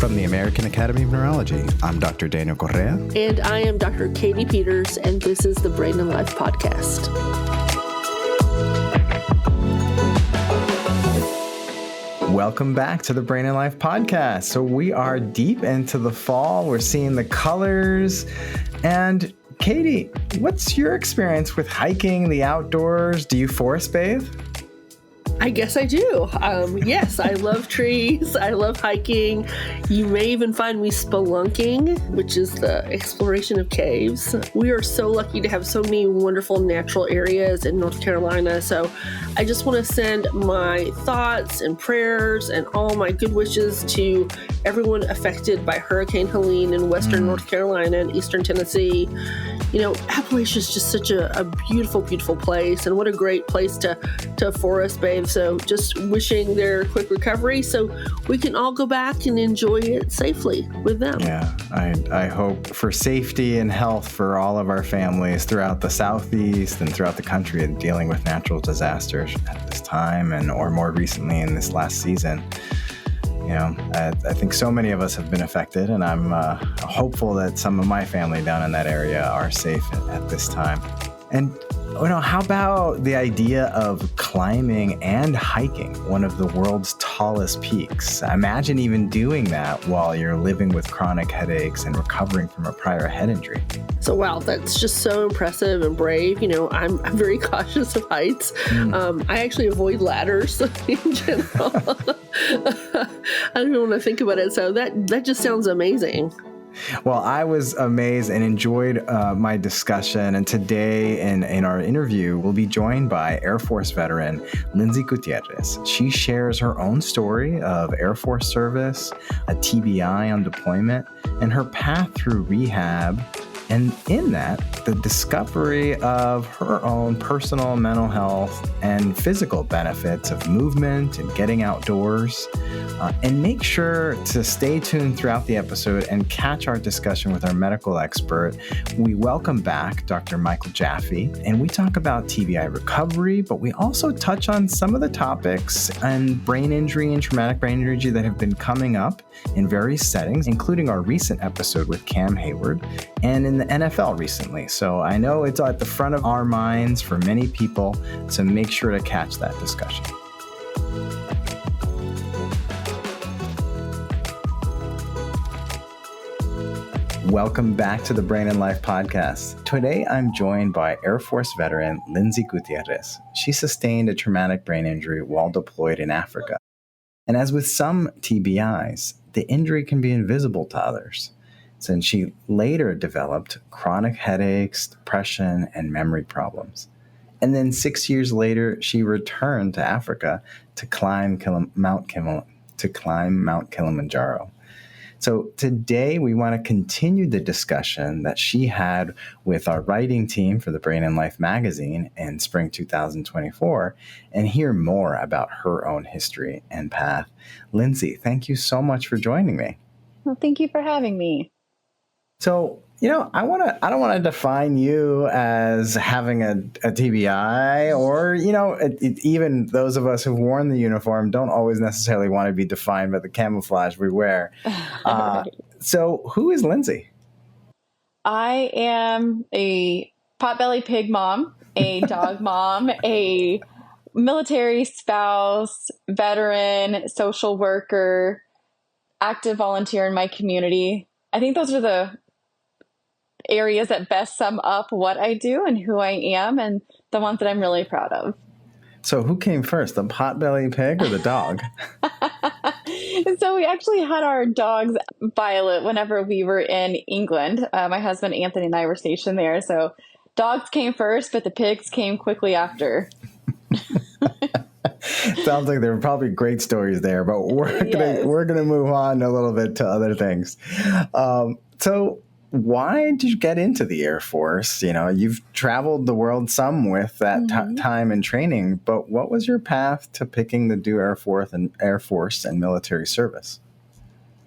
From the American Academy of Neurology, I'm Dr. Daniel Correa. And I am Dr. Katie Peters, and this is the Brain and Life Podcast. Welcome back to the Brain and Life Podcast. So we are deep into the fall. We're seeing the colors. And Katie, what's your experience with hiking, the outdoors? Do you forest bathe? I guess I do. Yes, I love trees. I love hiking. You may even find me spelunking, which is the exploration of caves. We are so lucky to have so many wonderful natural areas in North Carolina. So I just want to send my thoughts and prayers and all my good wishes to everyone affected by Hurricane Helene in Western North Carolina and Eastern Tennessee. You know, Appalachia is just such a beautiful, beautiful place, and what a great place to forest bathe. So just wishing their quick recovery so we can all go back and enjoy it safely with them. Yeah, I hope for safety and health for all of our families throughout the Southeast and throughout the country and dealing with natural disasters at this time or more recently in this last season. You know, I think so many of us have been affected, and I'm hopeful that some of my family down in that area are safe at this time. And, you know, how about the idea of climbing and hiking one of the world's tallest peaks? Imagine even doing that while you're living with chronic headaches and recovering from a prior head injury. So, wow, that's just so impressive and brave. You know, I'm very cautious of heights. I actually avoid ladders in general. I don't even want to think about it. So that just sounds amazing. Well, I was amazed and enjoyed my discussion. And today in our interview, we'll be joined by Air Force veteran Lindsay Gutierrez. She shares her own story of Air Force service, a TBI on deployment, and her path through rehab. And in that, the discovery of her own personal mental health and physical benefits of movement and getting outdoors. And make sure to stay tuned throughout the episode and catch our discussion with our medical expert. We welcome back Dr. Michael Jaffee, and we talk about TBI recovery, but we also touch on some of the topics and brain injury and traumatic brain injury that have been coming up in various settings, including our recent episode with Cam Hayward and in the NFL recently. So I know it's at the front of our minds for many people, so make sure to catch that discussion. Welcome back to the Brain and Life Podcast. Today, I'm joined by Air Force veteran Lindsay Gutierrez. She sustained a traumatic brain injury while deployed in Africa. And as with some TBIs, the injury can be invisible to others. And she later developed chronic headaches, depression, and memory problems. And then 6 years later, she returned to Africa to climb Mount Kilimanjaro. So today we want to continue the discussion that she had with our writing team for the Brain and Life magazine in spring 2024 and hear more about her own history and path. Lindsay, thank you so much for joining me. Well, thank you for having me. So, you know, I don't want to define you as having a TBI or, you know, even those of us who've worn the uniform don't always necessarily want to be defined by the camouflage we wear. So who is Lindsay? I am a potbelly pig mom, a dog mom, a military spouse, veteran, social worker, active volunteer in my community. I think those are the areas that best sum up what I do and who I am and the ones that I'm really proud of. So who came first, the potbelly pig or the dog? So we actually had our dogs, Violet, whenever we were in England. My husband, Anthony, and I were stationed there. So dogs came first, but the pigs came quickly after. Sounds like there were probably great stories there, but we're gonna move on a little bit to other things. So why did you get into the Air Force? You know, you've traveled the world some with that time and training, but what was your path to picking the do Air Force and military service?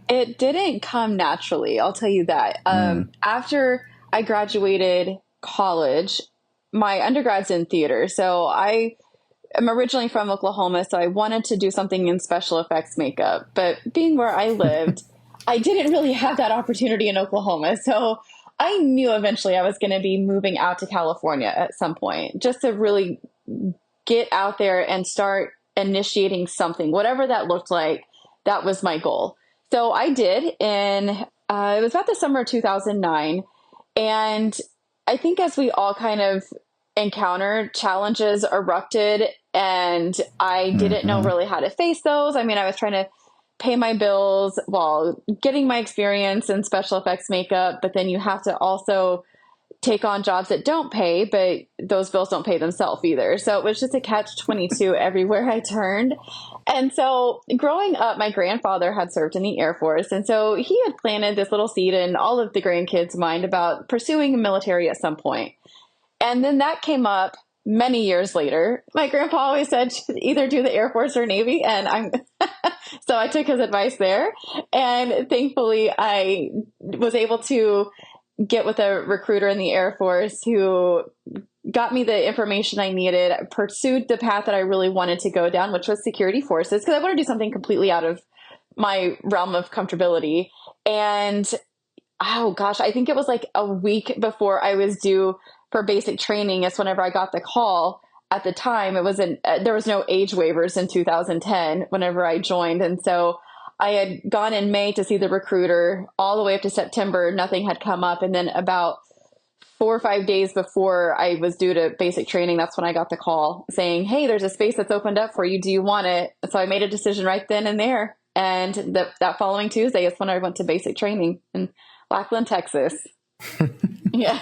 It didn't come naturally, I'll tell you that. After I graduated college, my undergrad's in theater, so I'm originally from Oklahoma, so I wanted to do something in special effects makeup. But being where I lived, I didn't really have that opportunity in Oklahoma. So I knew eventually I was going to be moving out to California at some point, just to really get out there and start initiating something, whatever that looked like. That was my goal. So I did, and it was about the summer of 2009. And I think as we all kind of encountered, challenges erupted, and I didn't know really how to face those. I mean, I was trying to pay my bills while getting my experience in special effects makeup, but then you have to also take on jobs that don't pay, but those bills don't pay themselves either. So it was just a catch-22 everywhere I turned. And so growing up, my grandfather had served in the Air Force. And so he had planted this little seed in all of the grandkids' mind about pursuing the military at some point. And then that came up many years later. My grandpa always said either do the Air Force or Navy. And so I took his advice there. And thankfully I was able to get with a recruiter in the Air Force who got me the information I needed, pursued the path that I really wanted to go down, which was security forces, because I want to do something completely out of my realm of comfortability. And oh gosh, I think it was like a week before I was due for basic training is whenever I got the call. At the time, it was there was no age waivers in 2010 whenever I joined. And so I had gone in May to see the recruiter all the way up to September. Nothing had come up. And then about 4 or 5 days before I was due to basic training, that's when I got the call saying, hey, there's a space that's opened up for you. Do you want it? So I made a decision right then and there. And that following Tuesday is when I went to basic training in Lackland, Texas. Yeah.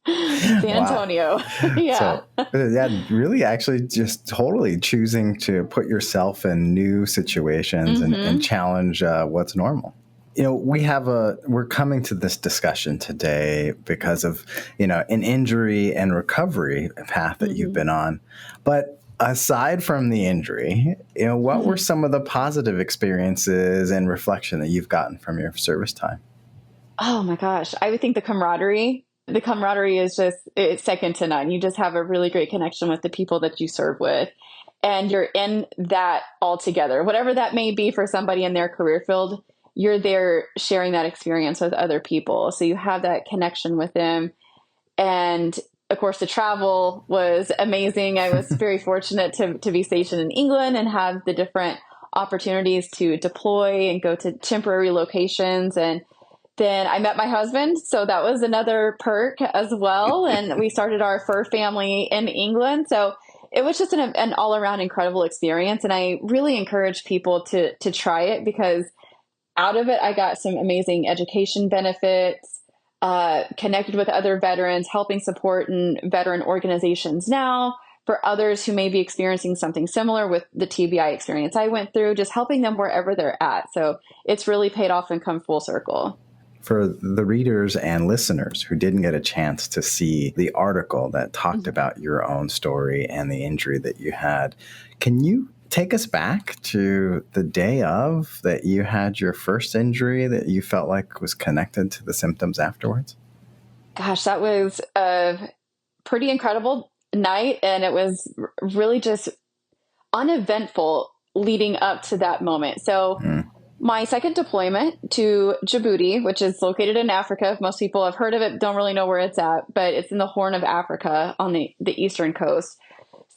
San Antonio. Yeah. So, yeah, really actually just totally choosing to put yourself in new situations and challenge what's normal. You know, we're coming to this discussion today because of, an injury and recovery path that you've been on. But aside from the injury, what were some of the positive experiences and reflection that you've gotten from your service time? Oh my gosh. I would think the camaraderie is it's second to none. You just have a really great connection with the people that you serve with, and you're in that all together, whatever that may be for somebody in their career field. You're there sharing that experience with other people. So you have that connection with them. And of course, the travel was amazing. I was very fortunate to be stationed in England and have the different opportunities to deploy and go to temporary locations. And then I met my husband. So that was another perk as well. And we started our fur family in England. So it was just an all around incredible experience. And I really encourage people to try it, because out of it, I got some amazing education benefits, connected with other veterans, helping support in veteran organizations now for others who may be experiencing something similar with the TBI experience I went through, just helping them wherever they're at. So it's really paid off and come full circle. For the readers and listeners who didn't get a chance to see the article that talked about your own story and the injury that you had, can you take us back to the day of that you had your first injury that you felt like was connected to the symptoms afterwards? Gosh, that was a pretty incredible night. And it was really just uneventful leading up to that moment. So my second deployment to Djibouti, which is located in Africa. Most people have heard of it, don't really know where it's at, but it's in the Horn of Africa on the eastern coast.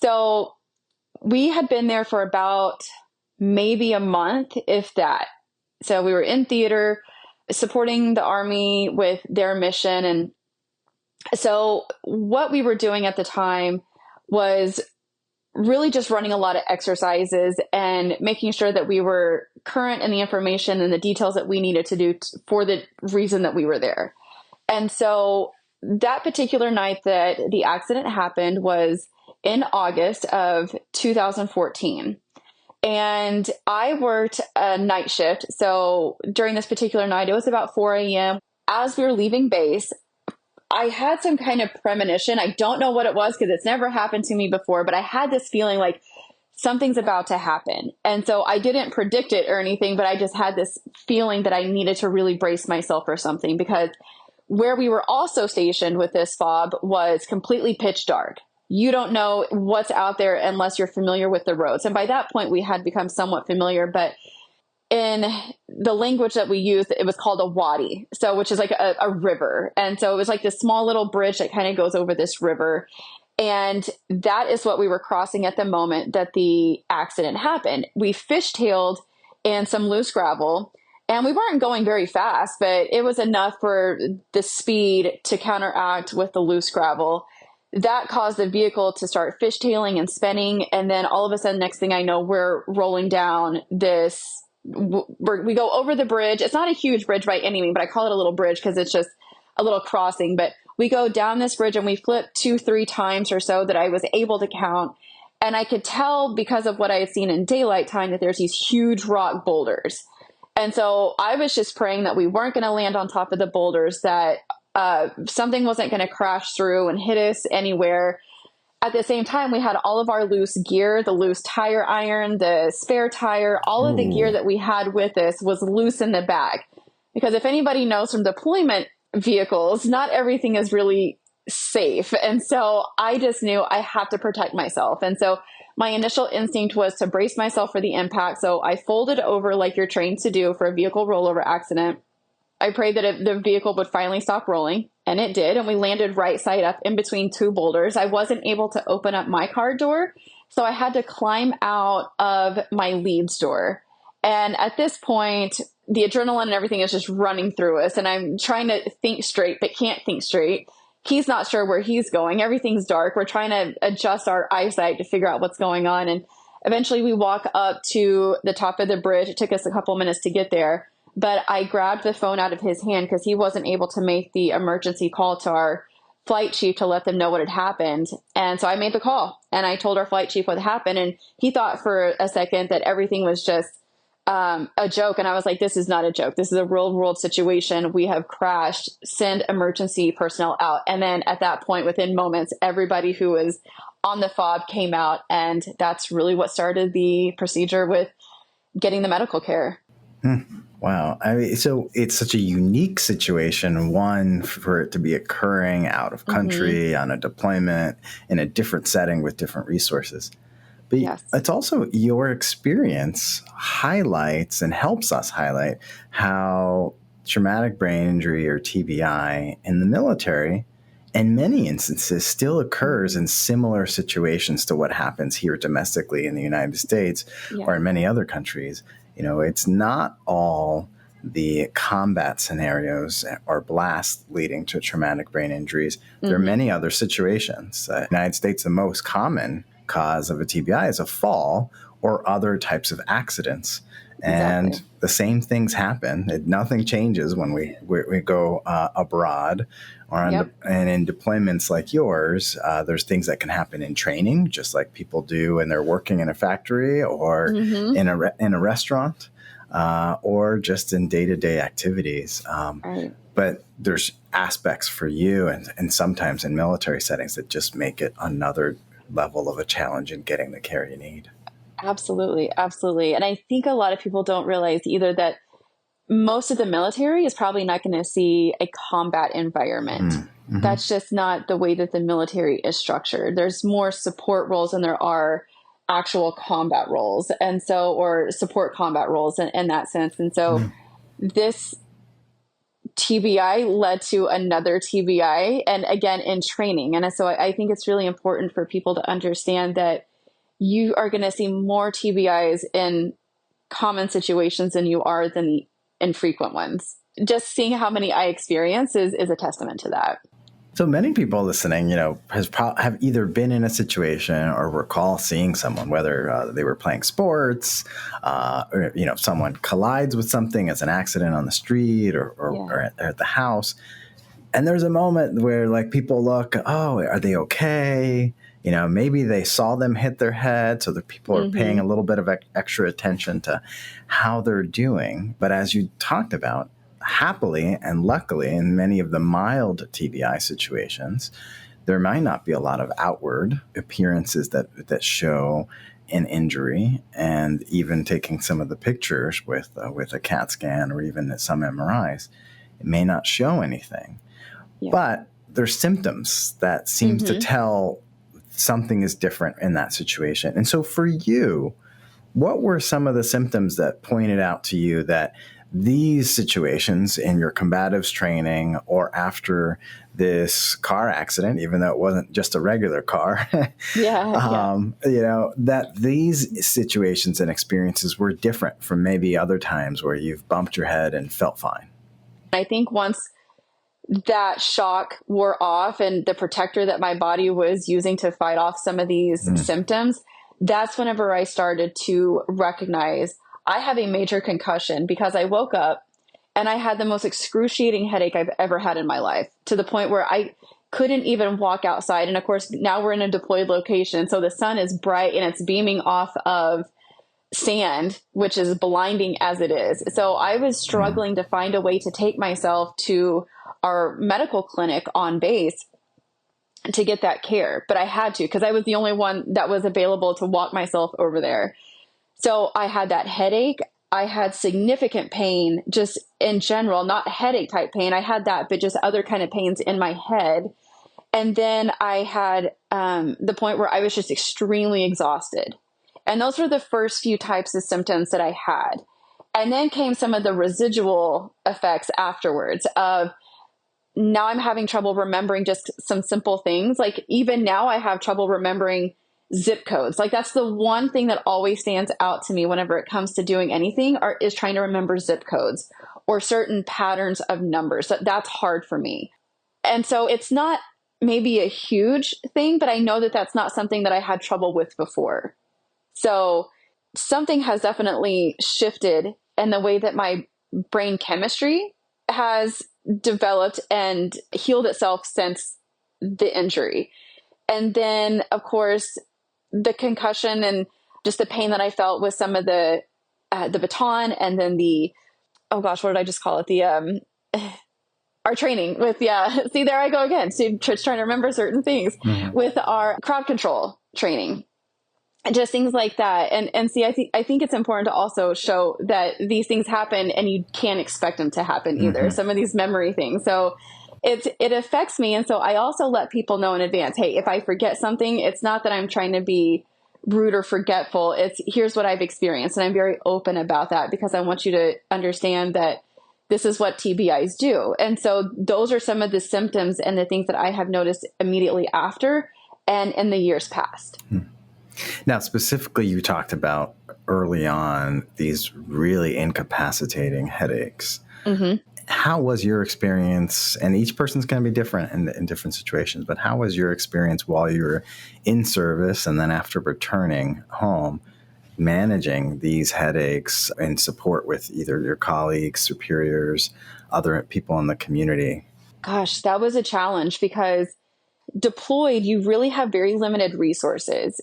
So we had been there for about maybe a month, if that. So we were in theater supporting the Army with their mission. And so what we were doing at the time was really just running a lot of exercises and making sure that we were current in the information and the details that we needed to do for the reason that we were there. And so that particular night that the accident happened was in August of 2014. And I worked a night shift. So during this particular night, it was about 4 a.m. As we were leaving base, I had some kind of premonition. I don't know what it was because it's never happened to me before, but I had this feeling like something's about to happen. And so I didn't predict it or anything, but I just had this feeling that I needed to really brace myself for something, because where we were also stationed with this FOB was completely pitch dark. You don't know what's out there unless you're familiar with the roads. And by that point, we had become somewhat familiar, but in the language that we used, it was called a wadi. So, which is like a river. And so it was like this small little bridge that kind of goes over this river. And that is what we were crossing at the moment that the accident happened. We fishtailed in some loose gravel, and we weren't going very fast, but it was enough for the speed to counteract with the loose gravel. That caused the vehicle to start fishtailing and spinning. And then all of a sudden, next thing I know, we're rolling down this, we go over the bridge. It's not a huge bridge by any means, but I call it a little bridge because it's just a little crossing. But we go down this bridge and we flip 2-3 times or so that I was able to count. And I could tell because of what I had seen in daylight time that there's these huge rock boulders. And so I was just praying that we weren't going to land on top of the boulders, that something wasn't going to crash through and hit us anywhere. At the same time, we had all of our loose gear, the loose tire iron, the spare tire, all of the gear that we had with us was loose in the back. Because if anybody knows from deployment vehicles, not everything is really safe. And so I just knew I have to protect myself. And so my initial instinct was to brace myself for the impact. So I folded over like you're trained to do for a vehicle rollover accident. I prayed that the vehicle would finally stop rolling, and it did. And we landed right side up in between 2 boulders. I wasn't able to open up my car door, so I had to climb out of my leads door. And at this point, the adrenaline and everything is just running through us. And I'm trying to think straight, but can't think straight. He's not sure where he's going. Everything's dark. We're trying to adjust our eyesight to figure out what's going on. And eventually we walk up to the top of the bridge. It took us a couple minutes to get there. But I grabbed the phone out of his hand because he wasn't able to make the emergency call to our flight chief to let them know what had happened. And so I made the call and I told our flight chief what happened. And he thought for a second that everything was just a joke. And I was like, this is not a joke. This is a real world situation. We have crashed. Send emergency personnel out. And then at that point, within moments, everybody who was on the fob came out. And that's really what started the procedure with getting the medical care. Wow. I mean, so it's such a unique situation, one, for it to be occurring out of country on a deployment in a different setting with different resources. But yes, it's also your experience highlights and helps us highlight how traumatic brain injury or TBI in the military, in many instances, still occurs in similar situations to what happens here domestically in the United States or in many other countries. You know, it's not all the combat scenarios or blasts leading to traumatic brain injuries. There are many other situations. In the United States, the most common cause of a TBI is a fall or other types of accidents. And the same things happen. Nothing changes when we go abroad or and in deployments like yours. There's things that can happen in training, just like people do when they're working in a factory or in a restaurant or just in day-to-day activities. But there's aspects for you and sometimes in military settings that just make it another level of a challenge in getting the care you need. Absolutely. Absolutely. And I think a lot of people don't realize either that most of the military is probably not going to see a combat environment. That's just not the way that the military is structured. There's more support roles than there are actual combat roles. And so, or support combat roles in that sense. And so this TBI led to another TBI, and again, in training. And so I think it's really important for people to understand that you are going to see more TBIs in common situations than you are than the infrequent ones. Just seeing how many I experience is a testament to that. So many people listening, have either been in a situation or recall seeing someone, whether they were playing sports, or, someone collides with something as an accident on the street or at the house. And there's a moment where people look, oh, are they okay? Maybe they saw them hit their head, so the people are paying a little bit of extra attention to how they're doing. But as you talked about, happily and luckily, in many of the mild TBI situations, there might not be a lot of outward appearances that show an injury. And even taking some of the pictures with a CAT scan or even some MRIs, it may not show anything. Yeah. But there's symptoms that seem to tell something is different in that situation. And so for you, what were some of the symptoms that pointed out to you that these situations in your combatives training or after this car accident, even though it wasn't just a regular car, that these situations and experiences were different from maybe other times where you've bumped your head and felt fine. I think once that shock wore off and the protector that my body was using to fight off some of these symptoms, that's whenever I started to recognize I have a major concussion, because I woke up and I had the most excruciating headache I've ever had in my life, to the point where I couldn't even walk outside. And of course, now we're in a deployed location, so the sun is bright and it's beaming off of sand, which is blinding as it is. So I was struggling to find a way to take myself to our medical clinic on base to get that care. But I had to, because I was the only one that was available to walk myself over there. So I had that headache. I had significant pain just in general, not headache type pain. I had that, but just other kind of pains in my head. And then I had the point where I was just extremely exhausted. And those were the first few types of symptoms that I had. And then came some of the residual effects afterwards of, now I'm having trouble remembering just some simple things. Like even now I have trouble remembering zip codes. Like that's the one thing that always stands out to me whenever it comes to doing anything, is trying to remember zip codes or certain patterns of numbers. That's hard for me. And so it's not maybe a huge thing, but I know that that's not something that I had trouble with before. So something has definitely shifted in the way that my brain chemistry has developed and healed itself since the injury. And then, of course, the concussion and just the pain that I felt with some of the baton, and then what did I just call it? Our training with, see, there I go again. So just trying to remember certain things with our crowd control training. And just things like that. And see, I think it's important to also show that these things happen and you can't expect them to happen either. Some of these memory things. So it affects me. And so I also let people know in advance, hey, if I forget something, it's not that I'm trying to be rude or forgetful. It's here's what I've experienced. And I'm very open about that, because I want you to understand that this is what TBIs do. And so those are some of the symptoms and the things that I have noticed immediately after and in the years past. Now, specifically, you talked about early on these really incapacitating headaches. How was your experience? And each person's going to be different in different situations, but how was your experience while you were in service and then after returning home, managing these headaches and support with either your colleagues, superiors, other people in the community? Gosh, that was a challenge, because deployed, you really have very limited resources.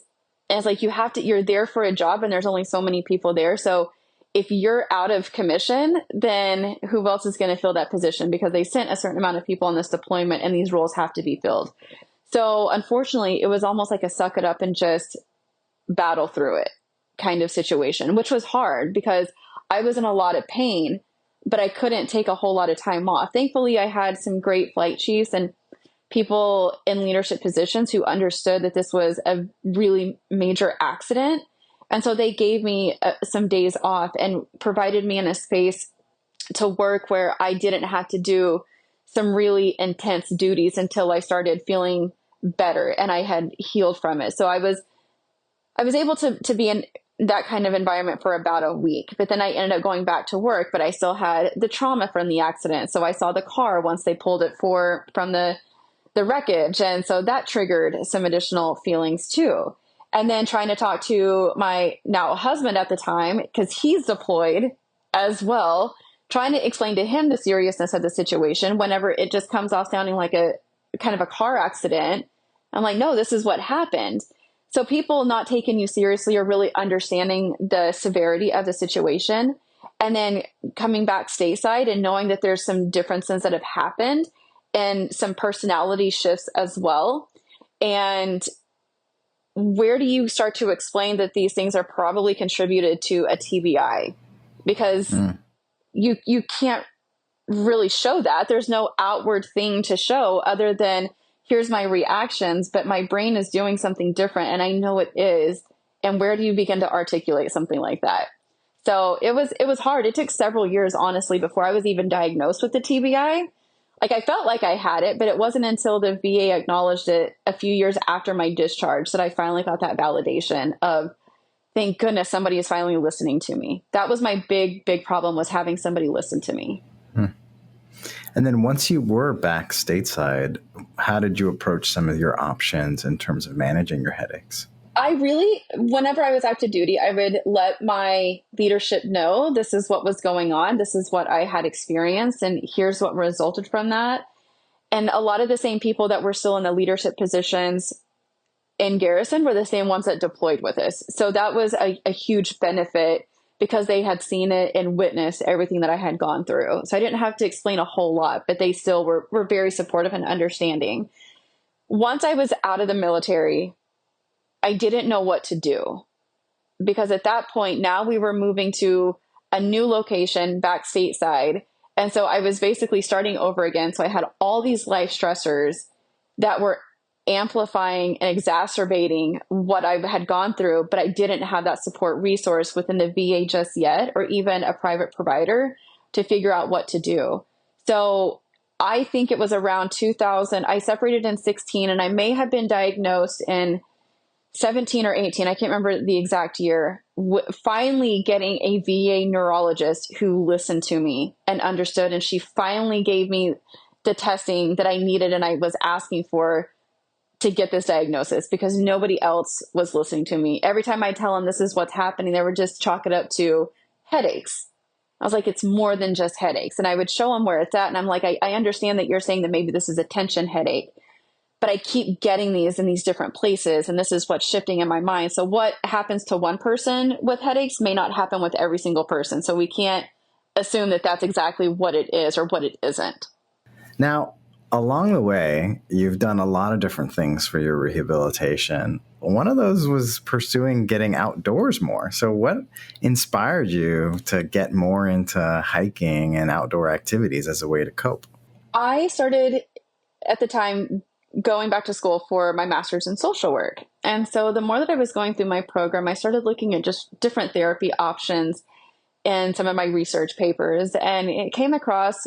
And it's like you're there for a job and there's only so many people there. So if you're out of commission, then who else is going to fill that position? Because they sent a certain amount of people on this deployment and these roles have to be filled. So unfortunately, it was almost like a suck it up and just battle through it kind of situation, which was hard because I was in a lot of pain, but I couldn't take a whole lot of time off. Thankfully, I had some great flight chiefs and people in leadership positions who understood that this was a really major accident. And so they gave me some days off and provided me in a space to work where I didn't have to do some really intense duties until I started feeling better and I had healed from it. So I was able to be in that kind of environment for about a week, but then I ended up going back to work, but I still had the trauma from the accident. So I saw the car once they pulled it from the wreckage. And so that triggered some additional feelings too. And then trying to talk to my now husband at the time, because he's deployed as well, trying to explain to him the seriousness of the situation whenever it just comes off sounding like a kind of a car accident. I'm like, no, this is what happened. So people not taking you seriously or really understanding the severity of the situation. And then coming back stateside and knowing that there's some differences that have happened and some personality shifts as well. And where do you start to explain that these things are probably contributed to a TBI? Because you can't really show that. There's no outward thing to show other than here's my reactions, but my brain is doing something different and I know it is. And where do you begin to articulate something like that? So it was hard. It took several years, honestly, before I was even diagnosed with the TBI. Like, I felt like I had it, but it wasn't until the VA acknowledged it a few years after my discharge that I finally got that validation of, thank goodness somebody is finally listening to me. That was my big problem, was having somebody listen to me. And then once you were back stateside, how did you approach some of your options in terms of managing your headaches? I really, whenever I was active duty, I would let my leadership know this is what was going on. This is what I had experienced, and here's what resulted from that. And a lot of the same people that were still in the leadership positions in garrison were the same ones that deployed with us. So that was a huge benefit, because they had seen it and witnessed everything that I had gone through. So I didn't have to explain a whole lot, but they still were very supportive and understanding. Once I was out of the military, I didn't know what to do, because at that point, now we were moving to a new location back stateside. And so I was basically starting over again. So I had all these life stressors that were amplifying and exacerbating what I had gone through, but I didn't have that support resource within the VA just yet, or even a private provider, to figure out what to do. So I think it was around 2000. I separated in 16, and I may have been diagnosed in 17 or 18. I can't remember the exact year. Finally getting a VA neurologist who listened to me and understood. And she finally gave me the testing that I needed and I was asking for to get this diagnosis, because nobody else was listening to me. Every time I tell them this is what's happening, they would just chalk it up to headaches. I was like, it's more than just headaches. And I would show them where it's at. And I'm like, I understand that you're saying that maybe this is a tension headache, but I keep getting these in these different places, and this is what's shifting in my mind. So what happens to one person with headaches may not happen with every single person. So we can't assume that that's exactly what it is or what it isn't. Now, along the way, you've done a lot of different things for your rehabilitation. One of those was pursuing getting outdoors more. So what inspired you to get more into hiking and outdoor activities as a way to cope? I started at the time going back to school for my master's in social work. And so the more that I was going through my program, I started looking at just different therapy options in some of my research papers, and it came across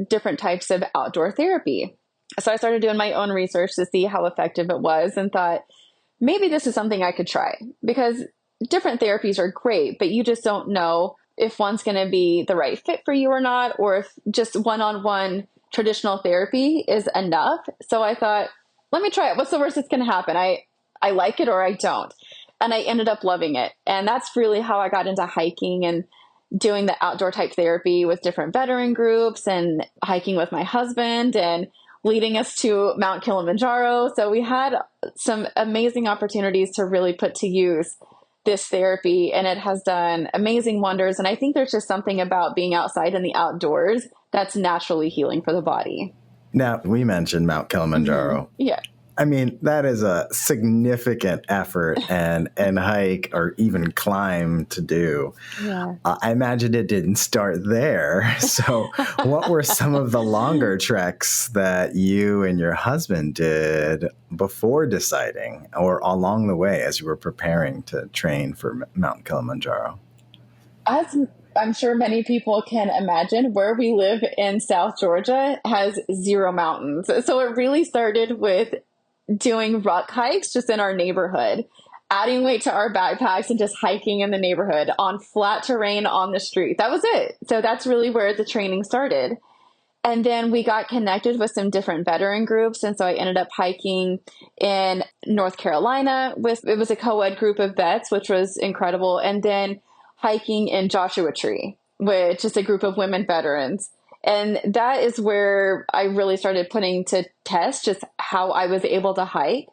different types of outdoor therapy. So I started doing my own research to see how effective it was, and thought, maybe this is something I could try, because different therapies are great, but you just don't know if one's going to be the right fit for you or not, or if just one-on-one traditional therapy is enough. So I thought, let me try it. What's the worst that's going to happen? I like it or I don't. And I ended up loving it. And that's really how I got into hiking and doing the outdoor type therapy with different veteran groups, and hiking with my husband, and leading us to Mount Kilimanjaro. So we had some amazing opportunities to really put to use this therapy, and it has done amazing wonders. And I think there's just something about being outside in the outdoors that's naturally healing for the body. Now, we mentioned Mount Kilimanjaro. Mm-hmm. Yeah. I mean, that is a significant effort and hike or even climb to do. Yeah. I imagine it didn't start there. So what were some of the longer treks that you and your husband did before deciding, or along the way as you were preparing to train for Mount Kilimanjaro? As I'm sure many people can imagine, where we live in South Georgia has 0 mountains. So it really started with doing ruck hikes just in our neighborhood, adding weight to our backpacks and just hiking in the neighborhood on flat terrain on the street. That was it. So that's really where the training started. And then we got connected with some different veteran groups. And so I ended up hiking in North Carolina it was a co-ed group of vets, which was incredible. And then hiking in Joshua Tree, which is a group of women veterans. And that is where I really started putting to test just how I was able to hike.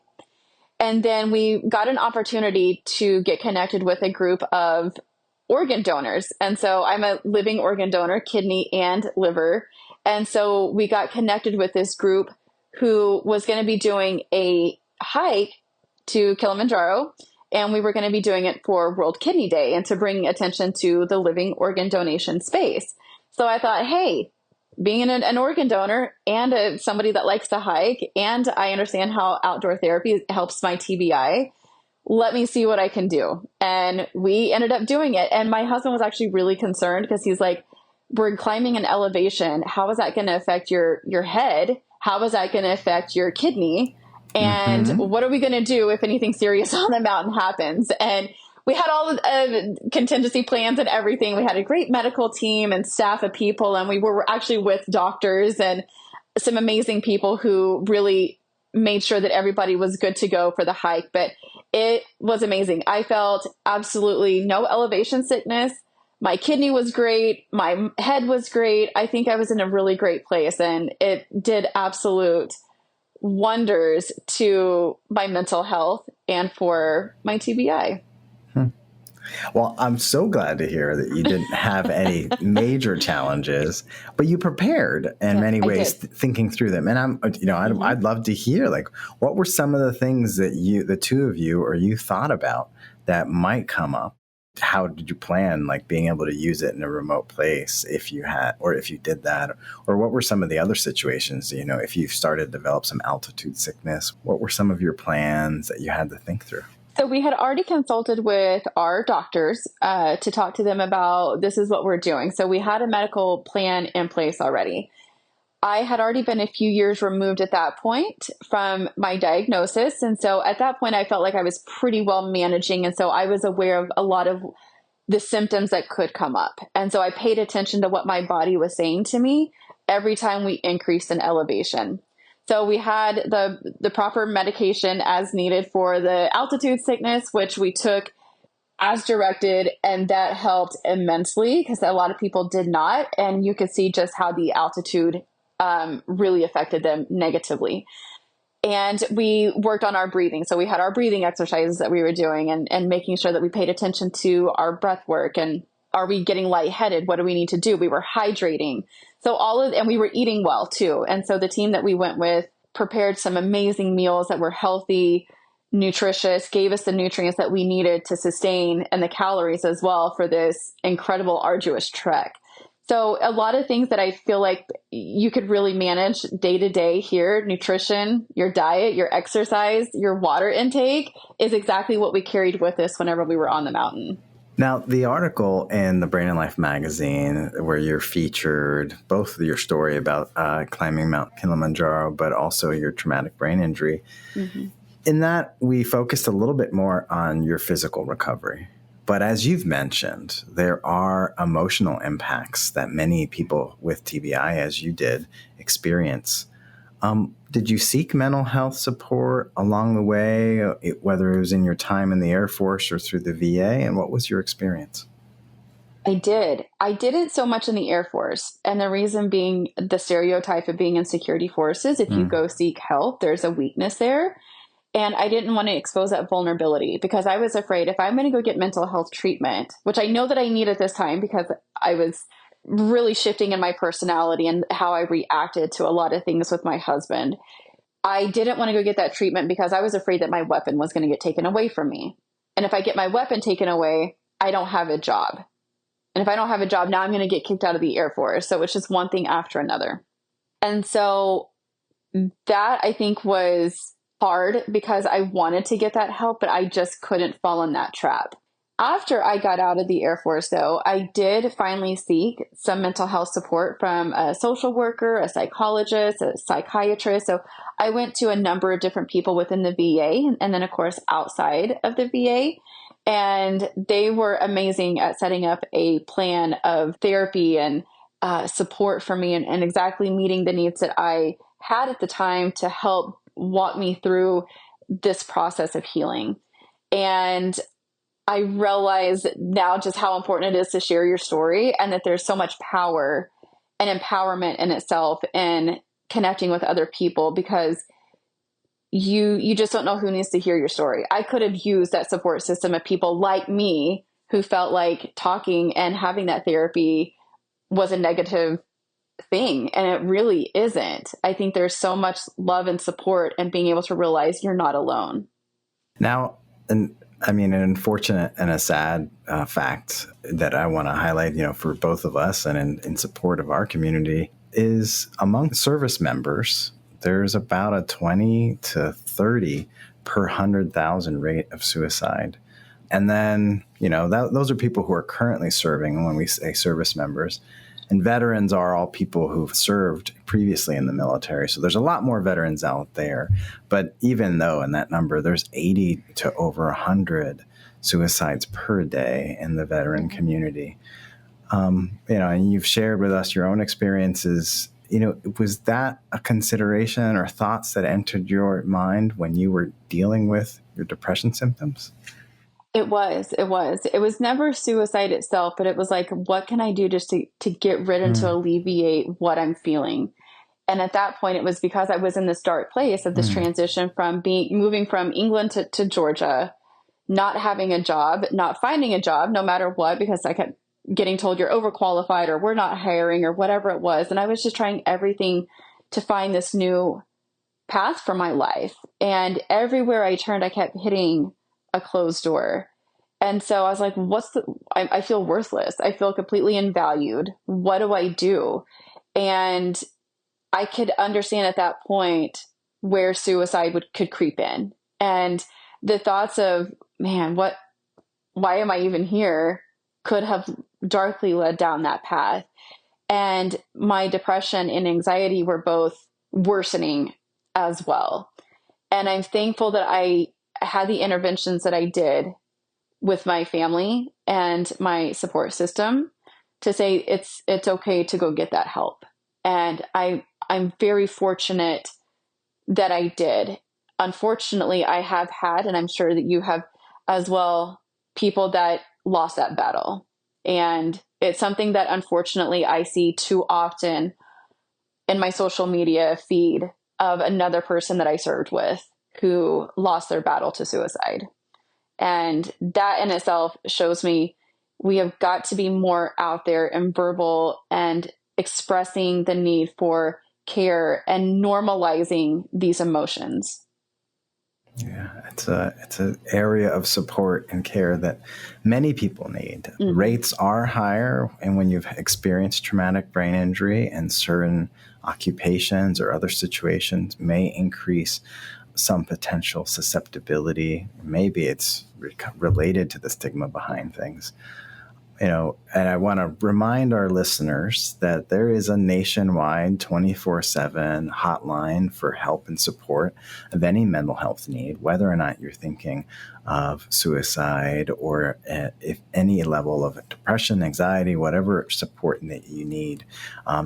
And then we got an opportunity to get connected with a group of organ donors. And so I'm a living organ donor, kidney and liver. And so we got connected with this group who was going to be doing a hike to Kilimanjaro. And we were going to be doing it for World Kidney Day and to bring attention to the living organ donation space. So I thought, hey, being an organ donor and somebody that likes to hike, and I understand how outdoor therapy helps my TBI, let me see what I can do. And we ended up doing it. And my husband was actually really concerned because he's like, we're climbing an elevation. How is that going to affect your head? How is that going to affect your kidney? And what are we going to do if anything serious on the mountain happens? And we had all the contingency plans and everything. We had a great medical team and staff of people, and we were actually with doctors and some amazing people who really made sure that everybody was good to go for the hike. But it was amazing. I felt absolutely no elevation sickness. My kidney was great. My head was great. I think I was in a really great place, and it did absolute wonders to my mental health and for my TBI. Well, I'm so glad to hear that you didn't have any major challenges, but you prepared in many ways, thinking through them. And I'd love to hear, like, what were some of the things that the two of you, or you thought about that might come up? How did you plan, like, being able to use it in a remote place if you did that? Or what were some of the other situations, if you started to develop some altitude sickness, what were some of your plans that you had to think through? So we had already consulted with our doctors to talk to them about this is what we're doing. So we had a medical plan in place already. I had already been a few years removed at that point from my diagnosis. And so at that point, I felt like I was pretty well managing. And so I was aware of a lot of the symptoms that could come up. And so I paid attention to what my body was saying to me every time we increased in elevation. So we had the proper medication as needed for the altitude sickness, which we took as directed, and that helped immensely because a lot of people did not. And you could see just how the altitude really affected them negatively. And we worked on our breathing. So we had our breathing exercises that we were doing and making sure that we paid attention to our breath work and are we getting lightheaded? What do we need to do? We were hydrating. So and we were eating well too. And so the team that we went with prepared some amazing meals that were healthy, nutritious, gave us the nutrients that we needed to sustain and the calories as well for this incredible, arduous trek. So a lot of things that I feel like you could really manage day to day here, nutrition, your diet, your exercise, your water intake is exactly what we carried with us whenever we were on the mountain. Now, the article in the Brain and Life magazine where you're featured, both your story about climbing Mount Kilimanjaro, but also your traumatic brain injury, in that we focused a little bit more on your physical recovery. But as you've mentioned, there are emotional impacts that many people with TBI, as you did, experience. Did you seek mental health support along the way, whether it was in your time in the Air Force or through the VA? And what was your experience? I did. I didn't so much in the Air Force. And the reason being the stereotype of being in security forces, if you go seek help, there's a weakness there. And I didn't want to expose that vulnerability because I was afraid if I'm going to go get mental health treatment, which I know that I need at this time because I was really shifting in my personality and how I reacted to a lot of things with my husband. I didn't want to go get that treatment because I was afraid that my weapon was going to get taken away from me. And if I get my weapon taken away, I don't have a job. And if I don't have a job, now I'm going to get kicked out of the Air Force. So it's just one thing after another. And so that I think was hard because I wanted to get that help, but I just couldn't fall in that trap. After I got out of the Air Force, though, I did finally seek some mental health support from a social worker, a psychologist, a psychiatrist. So I went to a number of different people within the VA and then, of course, outside of the VA. And they were amazing at setting up a plan of therapy and support for me and exactly meeting the needs that I had at the time to help walk me through this process of healing. And I realize now just how important it is to share your story and that there's so much power and empowerment in itself in connecting with other people because you just don't know who needs to hear your story. I could have used that support system of people like me who felt like talking and having that therapy was a negative thing. And it really isn't. I think there's so much love and support and being able to realize you're not alone. Now, an unfortunate and a sad fact that I want to highlight, for both of us and in support of our community is among service members, there's about a 20 to 30% per 100,000 rate of suicide. And then, those are people who are currently serving when we say service members. And veterans are all people who've served previously in the military. So there's a lot more veterans out there. But even though in that number, there's 80 to over 100 suicides per day in the veteran community. And you've shared with us your own experiences. Was that a consideration or thoughts that entered your mind when you were dealing with your depression symptoms? It was. It was never suicide itself, but it was like, what can I do just to get rid and to alleviate what I'm feeling? And at that point, it was because I was in this dark place of this transition from moving from England to Georgia, not having a job, not finding a job, no matter what, because I kept getting told you're overqualified or we're not hiring or whatever it was. And I was just trying everything to find this new path for my life. And everywhere I turned, I kept hitting a closed door. And so I was like, I feel worthless. I feel completely invalued. What do I do? And I could understand at that point where suicide could creep in. And the thoughts of, man, why am I even here, could have darkly led down that path. And my depression and anxiety were both worsening as well. And I'm thankful that I had the interventions that I did with my family and my support system to say it's okay to go get that help. And I'm very fortunate that I did. Unfortunately, I have had, and I'm sure that you have as well, people that lost that battle. And it's something that unfortunately I see too often in my social media feed of another person that I served with who lost their battle to suicide. And that in itself shows me we have got to be more out there and verbal and expressing the need for care and normalizing these emotions. Yeah, it's an area of support and care that many people need. Mm-hmm. Rates are higher, and when you've experienced traumatic brain injury, and certain occupations or other situations may increase some potential susceptibility. Maybe it's related to the stigma behind things. And I want to remind our listeners that there is a nationwide 24/7 hotline for help and support of any mental health need, whether or not you're thinking of suicide or if any level of depression, anxiety, whatever support that you need.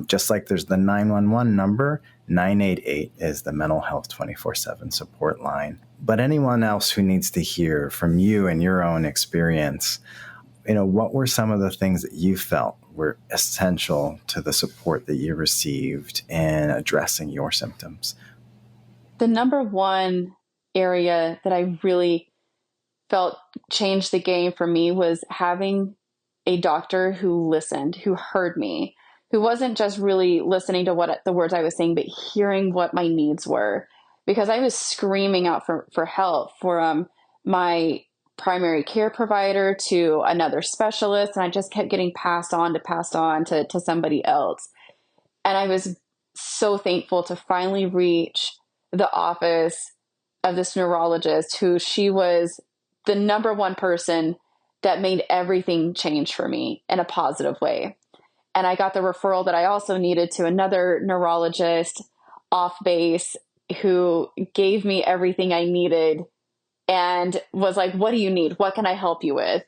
Just like there's the 911 number, 988 is the mental health 24/7 support line. But anyone else who needs to hear from you and your own experience, what were some of the things that you felt were essential to the support that you received in addressing your symptoms? The number one area that I really felt changed the game for me was having a doctor who listened, who heard me, who wasn't just really listening to what the words I was saying, but hearing what my needs were. Because I was screaming out for help from my primary care provider to another specialist, and I just kept getting passed on to somebody else. And I was so thankful to finally reach the office of this neurologist, who she was the number one person that made everything change for me in a positive way. And I got the referral that I also needed to another neurologist off base who gave me everything I needed and was like, what do you need? What can I help you with?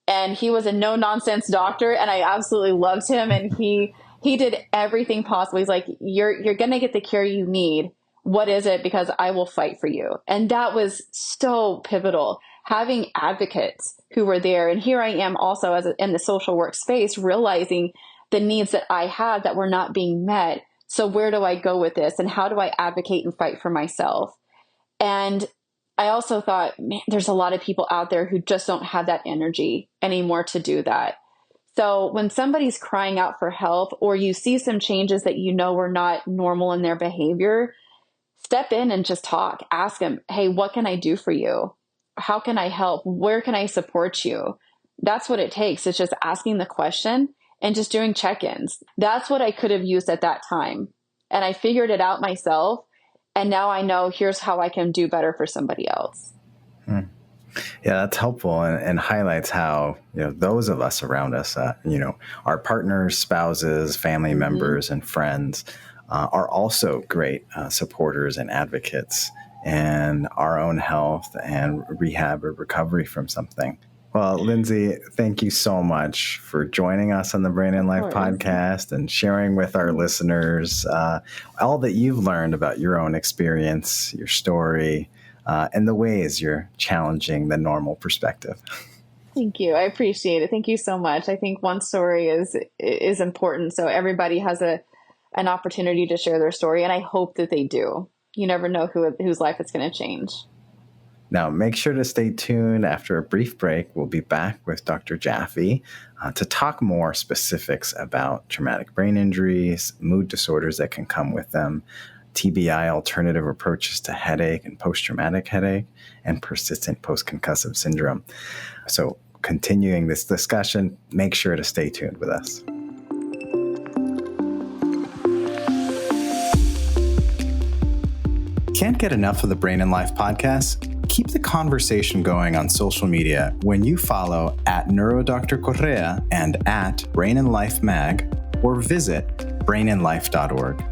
And he was a no nonsense doctor, and I absolutely loved him. And he did everything possible. He's like, you're going to get the care you need. What is it? Because I will fight for you. And that was so pivotal, having advocates who were there. And here I am also in the social work space, realizing the needs that I had that were not being met. So where do I go with this? And how do I advocate and fight for myself? And I also thought, man, there's a lot of people out there who just don't have that energy anymore to do that. So when somebody's crying out for help, or you see some changes that you know are not normal in their behavior, step in and just talk. Ask them, hey, what can I do for you? How can I help? Where can I support you? That's what it takes. It's just asking the question and just doing check-ins. That's what I could have used at that time. And I figured it out myself. And now I know here's how I can do better for somebody else. Yeah, that's helpful and highlights how, those of us around us, our partners, spouses, family members, and friends are also great supporters and advocates in our own health and rehab or recovery from something. Well, Lindsay, thank you so much for joining us on the Brain and Life podcast and sharing with our listeners all that you've learned about your own experience, your story, and the ways you're challenging the normal perspective. Thank you. I appreciate it. Thank you so much. I think one story is important, so everybody has an opportunity to share their story, and I hope that they do. You never know whose life it's going to change. Now, make sure to stay tuned. After a brief break, we'll be back with Dr. Jaffee to talk more specifics about traumatic brain injuries, mood disorders that can come with them, TBI alternative approaches to headache and post-traumatic headache, and persistent post-concussive syndrome. So continuing this discussion, make sure to stay tuned with us. Can't get enough of the Brain and Life podcast? Keep the conversation going on social media when you follow @NeuroDr Correa and @Brain and Life Mag, or visit brainandlife.org.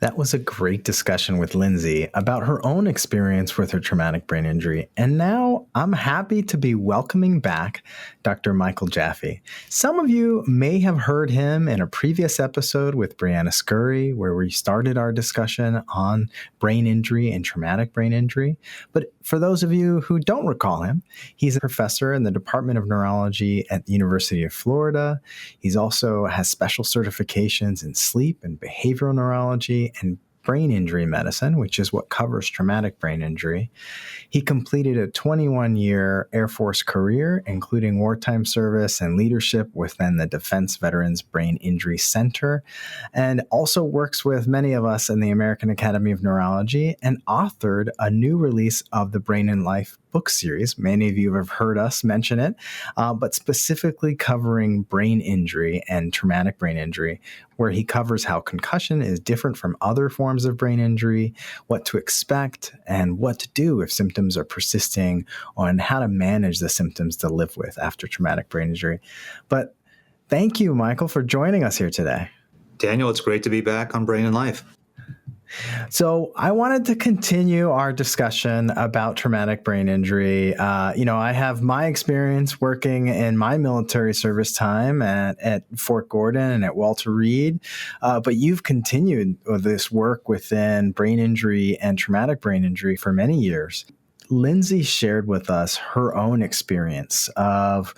That was a great discussion with Lindsay about her own experience with her traumatic brain injury. And now I'm happy to be welcoming back Dr. Michael Jaffee. Some of you may have heard him in a previous episode with Brianna Scurry, where we started our discussion on brain injury and traumatic brain injury. But for those of you who don't recall him, he's a professor in the Department of Neurology at the University of Florida. He's also has special certifications in sleep and behavioral neurology and brain injury medicine, which is what covers traumatic brain injury. He completed a 21-year Air Force career, including wartime service and leadership within the Defense Veterans Brain Injury Center, and also works with many of us in the American Academy of Neurology and authored a new release of the Brain and Life book series. Many of you have heard us mention it, but specifically covering brain injury and traumatic brain injury, where he covers how concussion is different from other forms of brain injury, what to expect, and what to do if symptoms are persisting, and how to manage the symptoms to live with after traumatic brain injury. But thank you, Michael, for joining us here today. Daniel, it's great to be back on Brain and Life. So I wanted to continue our discussion about traumatic brain injury. I have my experience working in my military service time at Fort Gordon and at Walter Reed, but you've continued this work within brain injury and traumatic brain injury for many years. Lindsay shared with us her own experience of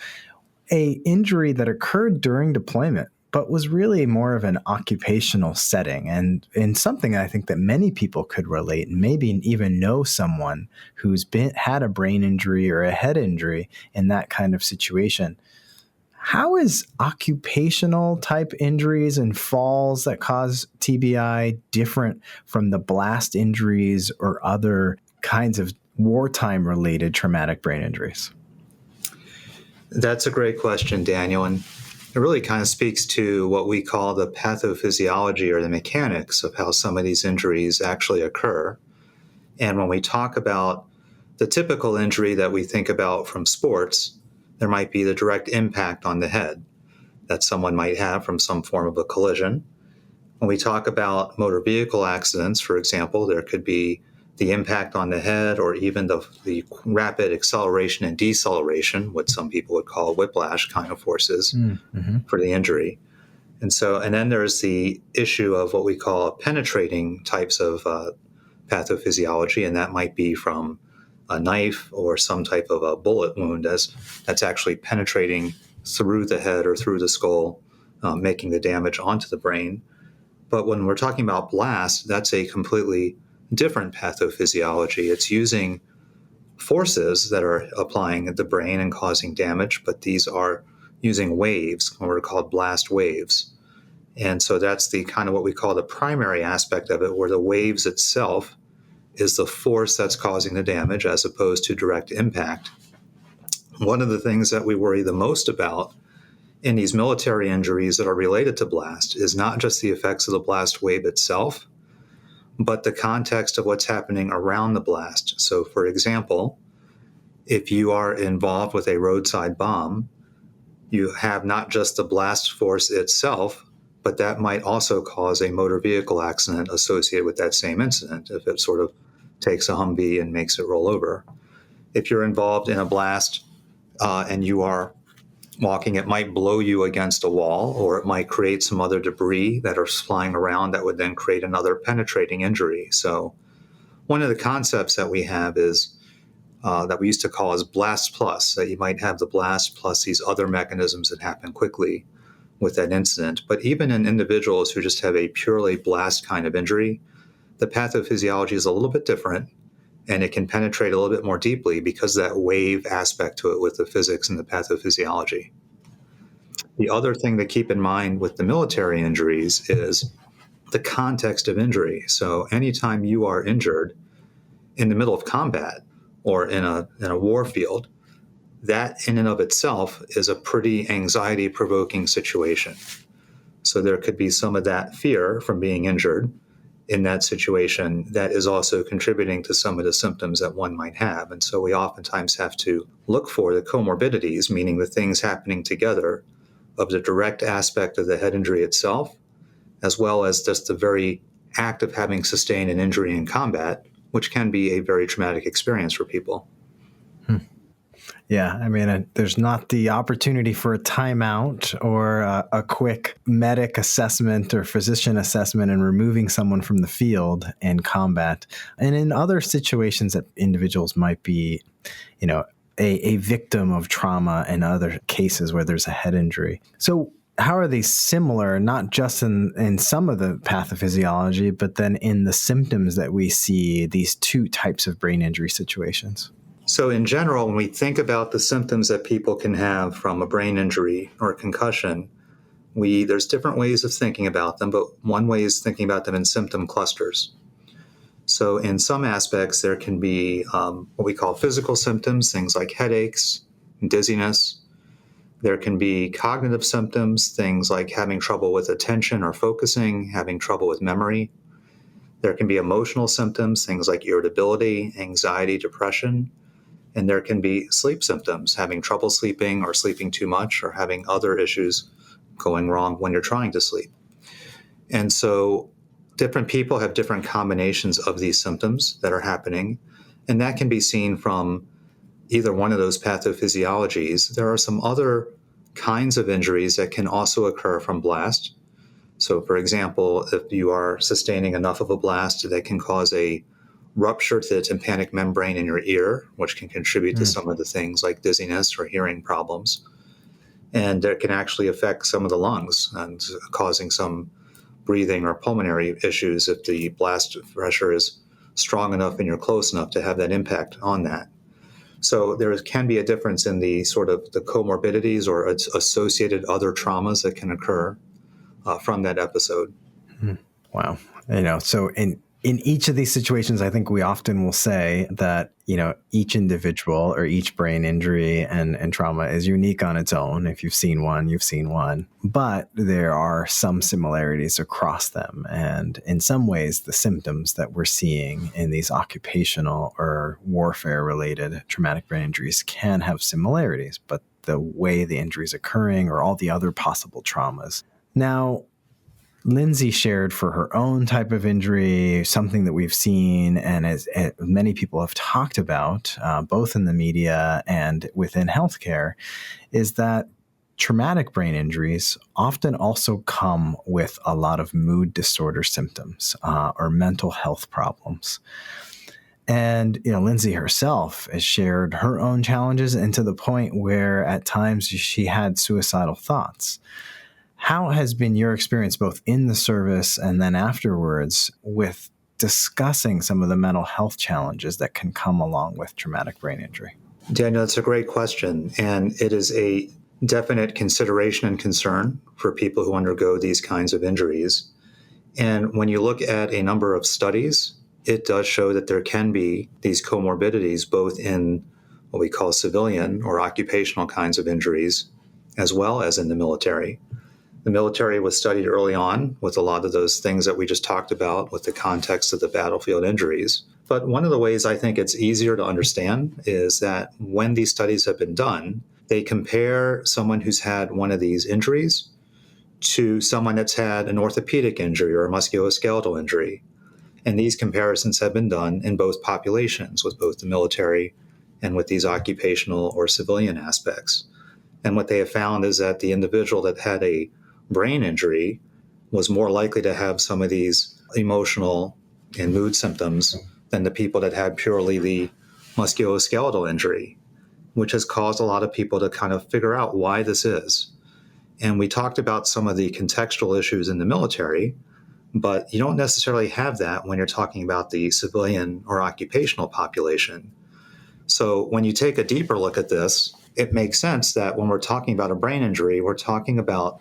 an injury that occurred during deployment, but was really more of an occupational setting and in something I think that many people could relate and maybe even know someone who's had a brain injury or a head injury in that kind of situation. How is occupational type injuries and falls that cause TBI different from the blast injuries or other kinds of wartime related traumatic brain injuries? That's a great question, Daniel. And it really kind of speaks to what we call the pathophysiology or the mechanics of how some of these injuries actually occur. And when we talk about the typical injury that we think about from sports, there might be the direct impact on the head that someone might have from some form of a collision. When we talk about motor vehicle accidents, for example, there could be the impact on the head or even the rapid acceleration and deceleration, what some people would call whiplash kind of forces for the injury. And then there's the issue of what we call penetrating types of pathophysiology, and that might be from a knife or some type of a bullet wound that's actually penetrating through the head or through the skull, making the damage onto the brain. But when we're talking about blast, that's a completely different pathophysiology. It's using forces that are applying at the brain and causing damage, but these are using waves, what are called blast waves. And so that's the kind of what we call the primary aspect of it, where the waves itself is the force that's causing the damage as opposed to direct impact. One of the things that we worry the most about in these military injuries that are related to blast is not just the effects of the blast wave itself, but the context of what's happening around the blast. So, for example, if you are involved with a roadside bomb, you have not just the blast force itself, but that might also cause a motor vehicle accident associated with that same incident if it sort of takes a Humvee and makes it roll over. If you're involved in a blast and you are walking, it might blow you against a wall, or it might create some other debris that are flying around that would then create another penetrating injury. So one of the concepts that we have is that we used to call as blast plus, that you might have the blast plus these other mechanisms that happen quickly with that incident. But even in individuals who just have a purely blast kind of injury, the pathophysiology is a little bit different, and it can penetrate a little bit more deeply because of that wave aspect to it with the physics and the pathophysiology. The other thing to keep in mind with the military injuries is the context of injury. So anytime you are injured in the middle of combat or in a war field, that in and of itself is a pretty anxiety-provoking situation. So there could be some of that fear from being injured in that situation that is also contributing to some of the symptoms that one might have. And so we oftentimes have to look for the comorbidities, meaning the things happening together of the direct aspect of the head injury itself, as well as just the very act of having sustained an injury in combat, which can be a very traumatic experience for people. Yeah, I mean, there's not the opportunity for a timeout or a quick medic assessment or physician assessment and removing someone from the field in combat. And in other situations that individuals might be, a victim of trauma and other cases where there's a head injury. So how are these similar, not just in some of the pathophysiology, but then in the symptoms that we see these two types of brain injury situations? So in general, when we think about the symptoms that people can have from a brain injury or a concussion, there's different ways of thinking about them, but one way is thinking about them in symptom clusters. So in some aspects, there can be what we call physical symptoms, things like headaches, dizziness. There can be cognitive symptoms, things like having trouble with attention or focusing, having trouble with memory. There can be emotional symptoms, things like irritability, anxiety, depression. And there can be sleep symptoms, having trouble sleeping or sleeping too much or having other issues going wrong when you're trying to sleep. And so different people have different combinations of these symptoms that are happening, and that can be seen from either one of those pathophysiologies. There are some other kinds of injuries that can also occur from blast. So, for example, if you are sustaining enough of a blast that can cause a rupture to the tympanic membrane in your ear, which can contribute to some of the things like dizziness or hearing problems. And it can actually affect some of the lungs and causing some breathing or pulmonary issues if the blast pressure is strong enough and you're close enough to have that impact on that. So there can be a difference in the sort of the comorbidities or associated other traumas that can occur from that episode. Wow. So in each of these situations, I think we often will say that, each individual or each brain injury and trauma is unique on its own. If you've seen one, you've seen one. But there are some similarities across them. And in some ways, the symptoms that we're seeing in these occupational or warfare-related traumatic brain injuries can have similarities, but the way the injury is occurring or all the other possible traumas. Now, Lindsay shared for her own type of injury, something that we've seen and as many people have talked about, both in the media and within healthcare, is that traumatic brain injuries often also come with a lot of mood disorder symptoms or mental health problems. And, Lindsay herself has shared her own challenges, and to the point where at times she had suicidal thoughts. How has been your experience both in the service and then afterwards with discussing some of the mental health challenges that can come along with traumatic brain injury? Daniel, that's a great question. And it is a definite consideration and concern for people who undergo these kinds of injuries. And when you look at a number of studies, it does show that there can be these comorbidities both in what we call civilian or occupational kinds of injuries, as well as in the military. The military was studied early on with a lot of those things that we just talked about with the context of the battlefield injuries. But one of the ways I think it's easier to understand is that when these studies have been done, they compare someone who's had one of these injuries to someone that's had an orthopedic injury or a musculoskeletal injury. And these comparisons have been done in both populations, with both the military and with these occupational or civilian aspects. And what they have found is that the individual that had a brain injury was more likely to have some of these emotional and mood symptoms than the people that had purely the musculoskeletal injury, which has caused a lot of people to kind of figure out why this is. And we talked about some of the contextual issues in the military, but you don't necessarily have that when you're talking about the civilian or occupational population. So when you take a deeper look at this, it makes sense that when we're talking about a brain injury, we're talking about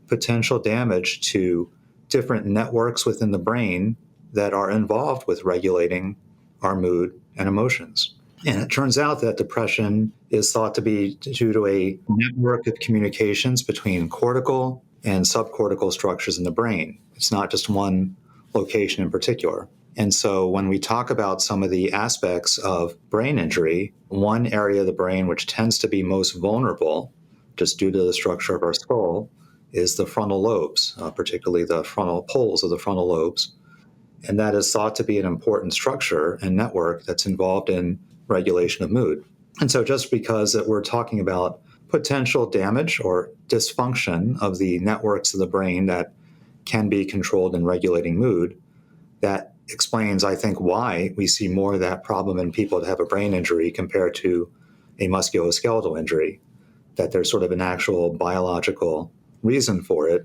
potential damage to different networks within the brain that are involved with regulating our mood and emotions. And it turns out that depression is thought to be due to a network of communications between cortical and subcortical structures in the brain. It's not just one location in particular. And so when we talk about some of the aspects of brain injury, one area of the brain which tends to be most vulnerable, just due to the structure of our skull, is the frontal lobes, particularly the frontal poles of the frontal lobes. And that is thought to be an important structure and network that's involved in regulation of mood. And so just because that we're talking about potential damage or dysfunction of the networks of the brain that can be controlled in regulating mood, that explains, I think, why we see more of that problem in people that have a brain injury compared to a musculoskeletal injury, that there's sort of an actual biological reason for it,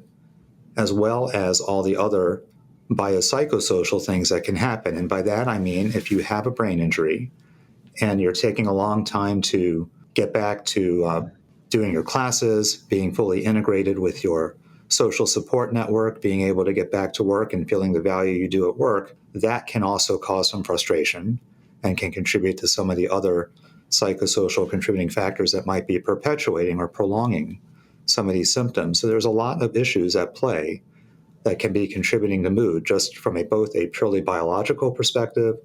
as well as all the other biopsychosocial things that can happen. And by that, I mean, if you have a brain injury and you're taking a long time to get back to doing your classes, being fully integrated with your social support network, being able to get back to work and feeling the value you do at work, that can also cause some frustration and can contribute to some of the other psychosocial contributing factors that might be perpetuating or prolonging some of these symptoms. So there's a lot of issues at play that can be contributing to mood, just from both a purely biological perspective,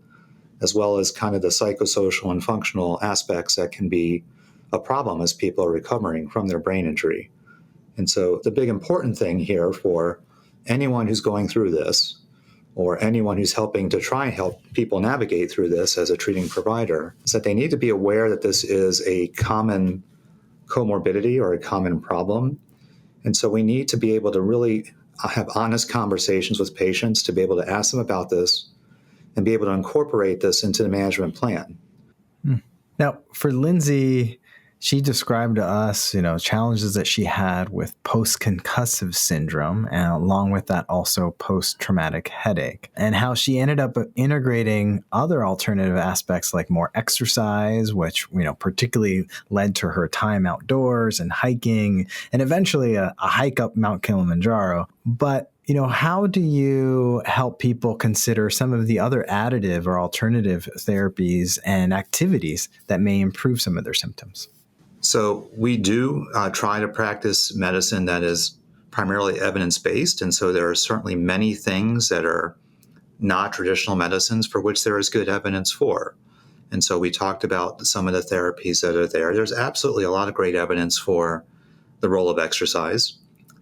as well as kind of the psychosocial and functional aspects that can be a problem as people are recovering from their brain injury. And so the big important thing here for anyone who's going through this, or anyone who's helping to try and help people navigate through this as a treating provider, is that they need to be aware that this is a common comorbidity or a common problem. And so we need to be able to really have honest conversations with patients to be able to ask them about this and be able to incorporate this into the management plan. Now, for Lindsay, she described to us, challenges that she had with post-concussive syndrome, and along with that also post-traumatic headache, and how she ended up integrating other alternative aspects like more exercise, which, particularly led to her time outdoors and hiking, and eventually a hike up Mount Kilimanjaro. But how do you help people consider some of the other additive or alternative therapies and activities that may improve some of their symptoms? So we do try to practice medicine that is primarily evidence-based. And so there are certainly many things that are not traditional medicines for which there is good evidence for. And so we talked about some of the therapies that are there. There's absolutely a lot of great evidence for the role of exercise.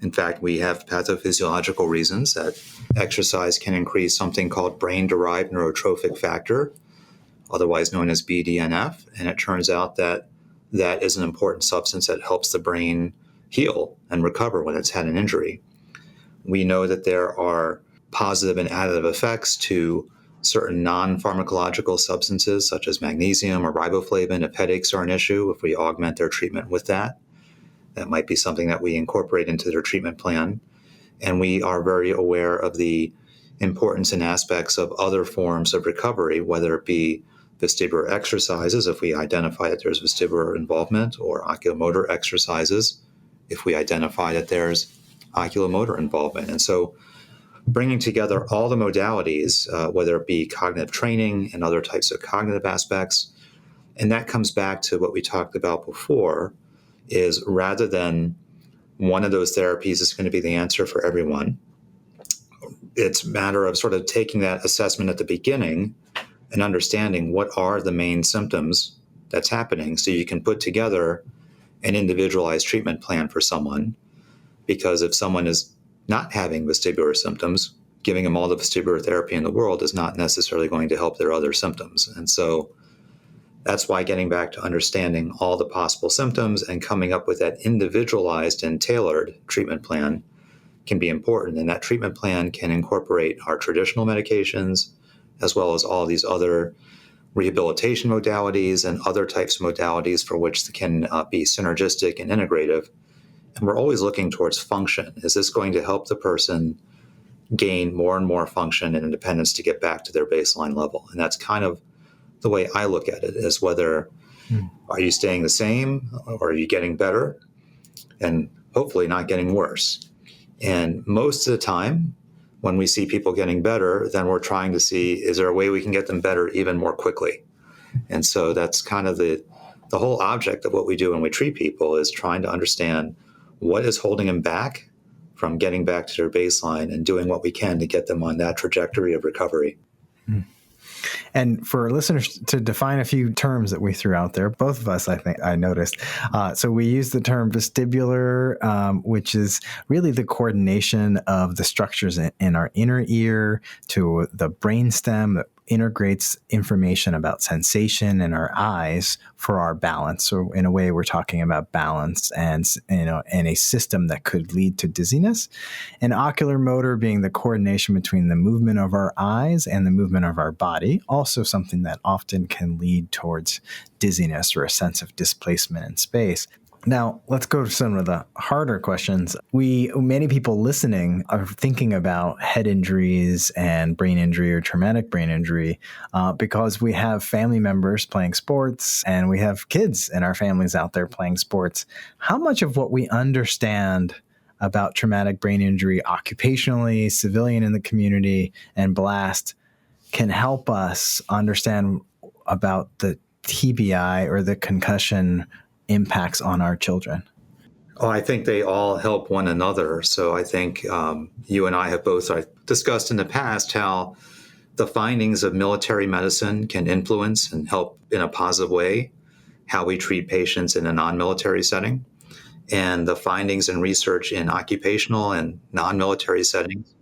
In fact, we have pathophysiological reasons that exercise can increase something called brain-derived neurotrophic factor, otherwise known as BDNF. And it turns out that that is an important substance that helps the brain heal and recover when it's had an injury. We know that there are positive and additive effects to certain non-pharmacological substances such as magnesium or riboflavin if headaches are an issue, if we augment their treatment with that. That might be something that we incorporate into their treatment plan. And we are very aware of the importance and aspects of other forms of recovery, whether it be vestibular exercises, if we identify that there's vestibular involvement, or oculomotor exercises, if we identify that there's oculomotor involvement. And so bringing together all the modalities, whether it be cognitive training and other types of cognitive aspects, And that comes back to what we talked about before, is rather than one of those therapies is going to be the answer for everyone, it's a matter of sort of taking that assessment at the beginning and understanding what are the main symptoms that's happening so you can put together an individualized treatment plan for someone. Because if someone is not having vestibular symptoms, giving them all the vestibular therapy in the world is not necessarily going to help their other symptoms. And so that's why getting back to understanding all the possible symptoms and coming up with that individualized and tailored treatment plan can be important. And that treatment plan can incorporate our traditional medications, as well as all these other rehabilitation modalities and other types of modalities for which they can be synergistic and integrative. And we're always looking towards function. Is this going to help the person gain more and more function and independence to get back to their baseline level? And that's kind of the way I look at it, is whether are you staying the same or are you getting better, and hopefully not getting worse. And most of the time, when we see people getting better, then we're trying to see, is there a way we can get them better even more quickly? And so that's kind of the whole object of what we do when we treat people, is trying to understand what is holding them back from getting back to their baseline and doing what we can to get them on that trajectory of recovery. And for listeners, to define a few terms that we threw out there, both of us, I think I noticed. So we use the term vestibular, which is really the coordination of the structures in our inner ear to the brainstem that integrates information about sensation in our eyes for our balance. So in a way, we're talking about balance and a system that could lead to dizziness. And ocular motor being the coordination between the movement of our eyes and the movement of our body, also something that often can lead towards dizziness or a sense of displacement in space. Now, let's go to some of the harder questions. Many people listening are thinking about head injuries and brain injury or traumatic brain injury because we have family members playing sports and we have kids in our families out there playing sports. How much of what we understand about traumatic brain injury occupationally, civilian in the community, and BLAST can help us understand about the TBI or the concussion impacts on our children? Oh, I think they all help one another. So I think you and I have both discussed in the past how the findings of military medicine can influence and help in a positive way how we treat patients in a non-military setting. And the findings and research in occupational and non-military settings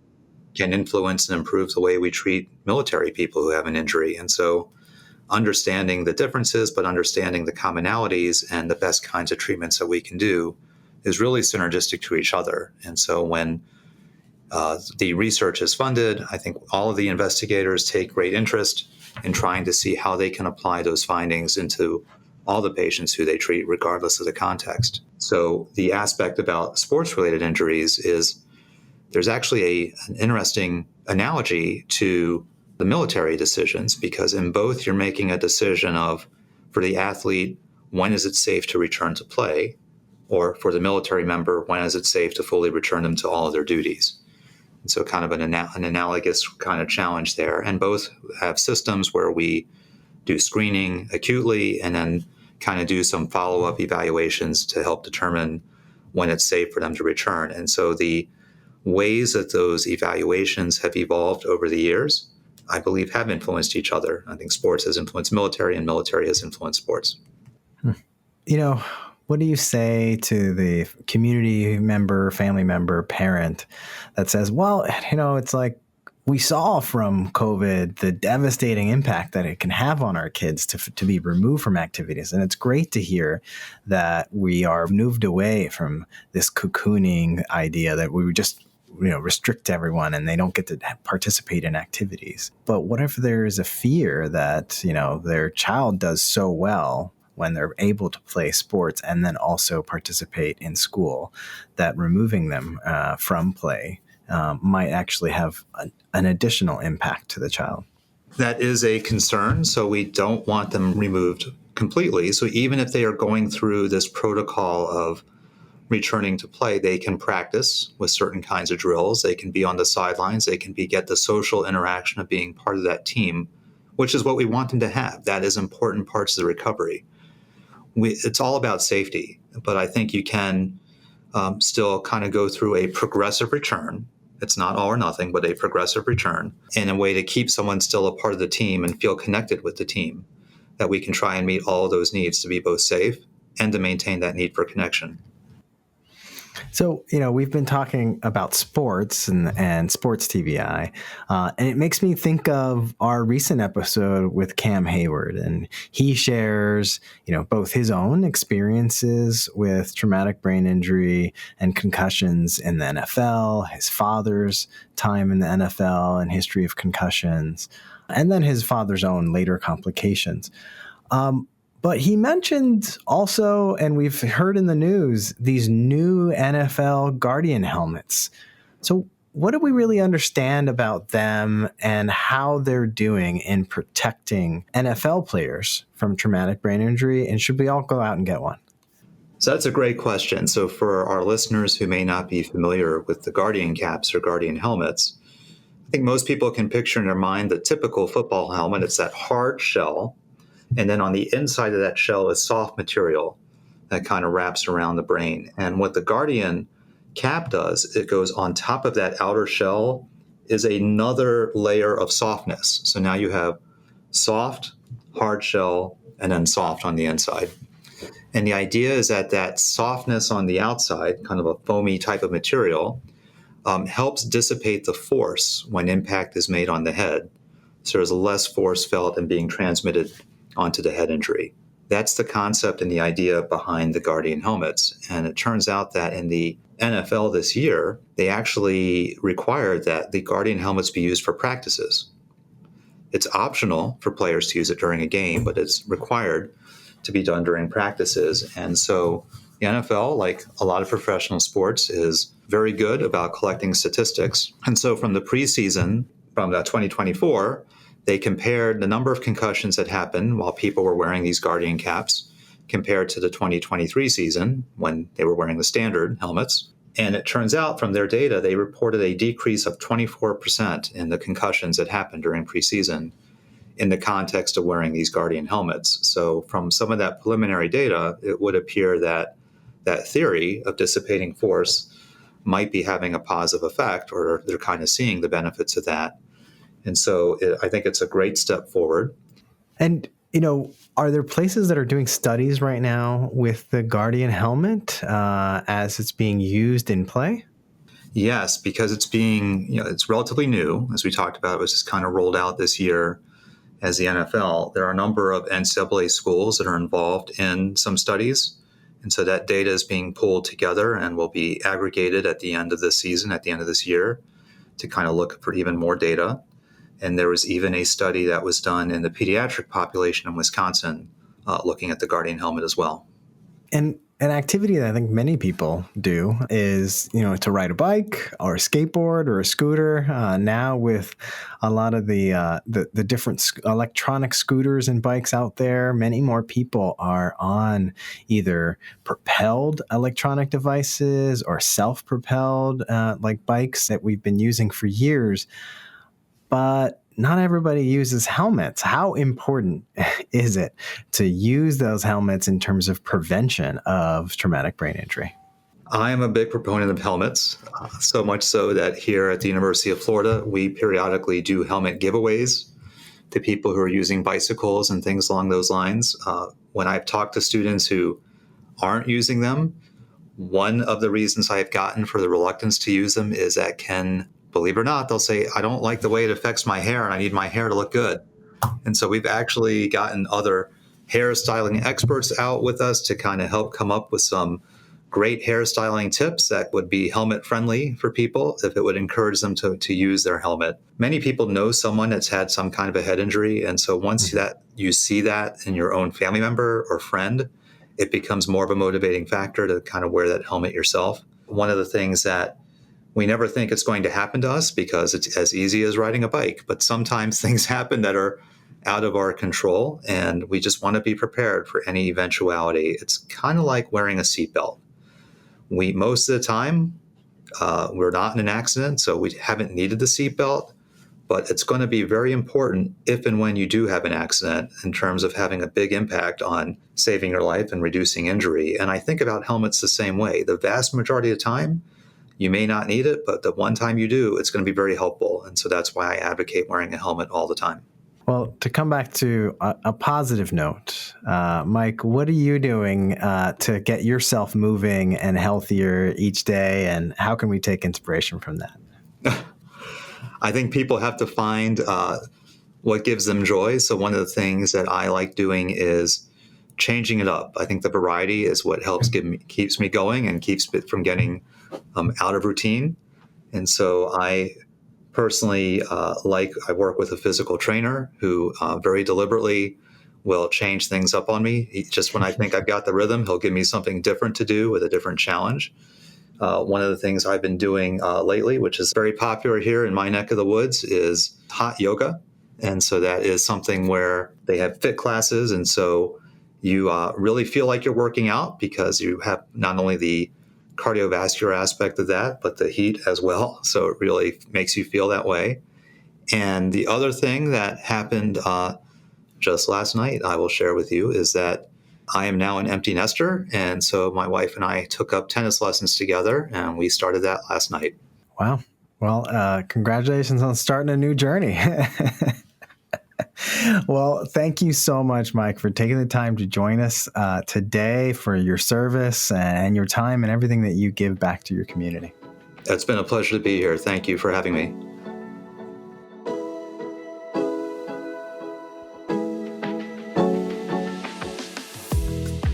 can influence and improve the way we treat military people who have an injury. And so understanding the differences, but understanding the commonalities and the best kinds of treatments that we can do is really synergistic to each other. And so when the research is funded, I think all of the investigators take great interest in trying to see how they can apply those findings into all the patients who they treat, regardless of the context. So the aspect about sports-related injuries is there's actually an interesting analogy to the military decisions, because in both you're making a decision of, for the athlete, when is it safe to return to play, or for the military member, when is it safe to fully return them to all of their duties. And so kind of an analogous kind of challenge there. And both have systems where we do screening acutely and then kind of do some follow-up evaluations to help determine when it's safe for them to return. And so the ways that those evaluations have evolved over the years, I believe, have influenced each other. I think sports has influenced military and military has influenced sports. What do you say to the community member, family member, parent that says, well, it's like we saw from COVID the devastating impact that it can have on our kids to be removed from activities. And it's great to hear that we are moved away from this cocooning idea that we would just restrict everyone and they don't get to participate in activities. But what if there is a fear that, their child does so well when they're able to play sports and then also participate in school, that removing them from play might actually have an additional impact to the child? That is a concern. So we don't want them removed completely. So even if they are going through this protocol of returning to play, they can practice with certain kinds of drills. They can be on the sidelines. They can get the social interaction of being part of that team which is what we want them to have. That is important parts of the recovery. It's all about safety, but I think you can still kind of go through a progressive return. It's not all or nothing, but a progressive return in a way to keep someone still a part of the team and feel connected with the team, that we can try and meet all of those needs to be both safe and to maintain that need for connection. So, we've been talking about sports and sports TBI, and it makes me think of our recent episode with Cam Hayward, and he shares, both his own experiences with traumatic brain injury and concussions in the NFL, his father's time in the NFL and history of concussions, and then his father's own later complications. But he mentioned also, and we've heard in the news, these new NFL Guardian helmets. So what do we really understand about them and how they're doing in protecting NFL players from traumatic brain injury? And should we all go out and get one? So that's a great question. So for our listeners who may not be familiar with the Guardian caps or Guardian helmets, I think most people can picture in their mind the typical football helmet. It's that hard shell. And then on the inside of that shell is soft material that kind of wraps around the brain. And what the Guardian cap does, it goes on top of that outer shell is another layer of softness. So now you have soft, hard shell, and then soft on the inside. And the idea is that that softness on the outside, kind of a foamy type of material, helps dissipate the force when impact is made on the head. So there's less force felt and being transmitted onto the head injury. That's the concept and the idea behind the Guardian helmets. And it turns out that in the NFL this year, they actually required that the Guardian helmets be used for practices. It's optional for players to use it during a game, but it's required to be done during practices. And so the NFL, like a lot of professional sports, is very good about collecting statistics. And so from the preseason, from 2024, they compared the number of concussions that happened while people were wearing these Guardian caps compared to the 2023 season when they were wearing the standard helmets. And it turns out from their data, they reported a decrease of 24% in the concussions that happened during preseason in the context of wearing these Guardian helmets. So from some of that preliminary data, it would appear that that theory of dissipating force might be having a positive effect, or they're kind of seeing the benefits of that. And so I think it's a great step forward. And, are there places that are doing studies right now with the Guardian helmet as it's being used in play? Yes, because it's it's relatively new. As we talked about, it was just kind of rolled out this year as the NFL. There are a number of NCAA schools that are involved in some studies. And so that data is being pulled together and will be aggregated at the end of this season, at the end of this year, to kind of look for even more data. And there was even a study that was done in the pediatric population in Wisconsin looking at the Guardian helmet as well. And an activity that I think many people do is, to ride a bike or a skateboard or a scooter. Now with a lot of the different electronic scooters and bikes out there, many more people are on either propelled electronic devices or self-propelled like bikes that we've been using for years. But not everybody uses helmets. How important is it to use those helmets in terms of prevention of traumatic brain injury? I am a big proponent of helmets, so much so that here at the University of Florida, we periodically do helmet giveaways to people who are using bicycles and things along those lines. When I've talked to students who aren't using them, one of the reasons I've gotten for the reluctance to use them is that believe it or not, they'll say, I don't like the way it affects my hair and I need my hair to look good. And so we've actually gotten other hairstyling experts out with us to kind of help come up with some great hairstyling tips that would be helmet friendly for people if it would encourage them to use their helmet. Many people know someone that's had some kind of a head injury. And so once that you see that in your own family member or friend, it becomes more of a motivating factor to kind of wear that helmet yourself. One of the things that we never think it's going to happen to us because it's as easy as riding a bike, but sometimes things happen that are out of our control, and we just want to be prepared for any eventuality. It's kind of like wearing a seatbelt. Most of the time, we're not in an accident, so we haven't needed the seatbelt, but it's going to be very important if and when you do have an accident in terms of having a big impact on saving your life and reducing injury. And I think about helmets the same way. The vast majority of the time, you may not need it, but the one time you do, it's going to be very helpful. And so that's why I advocate wearing a helmet all the time. Well, to come back to a positive note, Mike, what are you doing to get yourself moving and healthier each day? And how can we take inspiration from that? I think people have to find what gives them joy. So one of the things that I like doing is changing it up. I think the variety is what keeps me going and keeps it from getting out of routine. And so I personally I work with a physical trainer who very deliberately will change things up on me. Just when I think I've got the rhythm, he'll give me something different to do with a different challenge. One of the things I've been doing lately, which is very popular here in my neck of the woods, is hot yoga. And so that is something where they have fit classes. And so you really feel like you're working out because you have not only the cardiovascular aspect of that, but the heat as well. So it really makes you feel that way. And the other thing that happened just last night, I will share with you, is that I am now an empty nester. And so my wife and I took up tennis lessons together, and we started that last night. Wow. Well, congratulations on starting a new journey. Well, thank you so much, Mike, for taking the time to join us today, for your service and your time and everything that you give back to your community. It's been a pleasure to be here. Thank you for having me.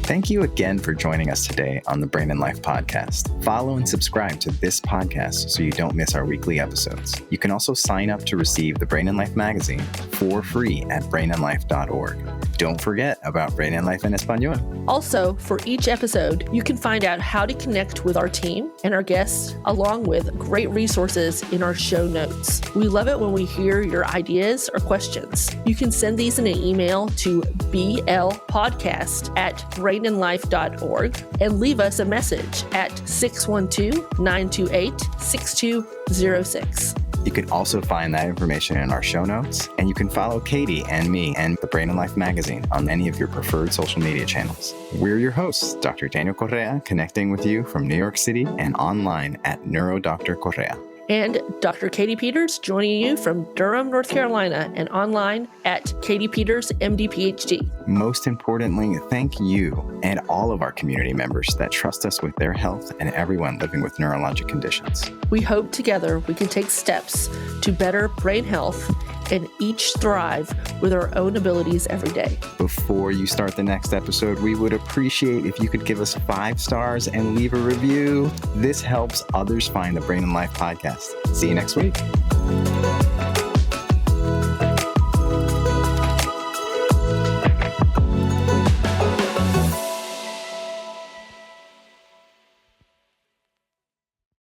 Thank you again for joining us today on the Brain and Life podcast. Follow and subscribe to this podcast so you don't miss our weekly episodes. You can also sign up to receive the Brain and Life magazine for free at brainandlife.org. Don't forget about Brain and Life en Español. Also, for each episode, you can find out how to connect with our team and our guests, along with great resources in our show notes. We love it when we hear your ideas or questions. You can send these in an email to blpodcast@brainandlife.org and leave us a message at 612-928-6206. You can also find that information in our show notes, and you can follow Katie and me and the Brain and Life magazine on any of your preferred social media channels. We're your hosts, Dr. Daniel Correa, connecting with you from New York City and online at NeuroDr Correa. And Dr. Katie Peters joining you from Durham, North Carolina, and online at Katie Peters, MD, PhD. Most importantly, thank you and all of our community members that trust us with their health and everyone living with neurologic conditions. We hope together we can take steps to better brain health and each thrive with our own abilities every day. Before you start the next episode, we would appreciate if you could give us 5 stars and leave a review. This helps others find the Brain and Life podcast. See you next week.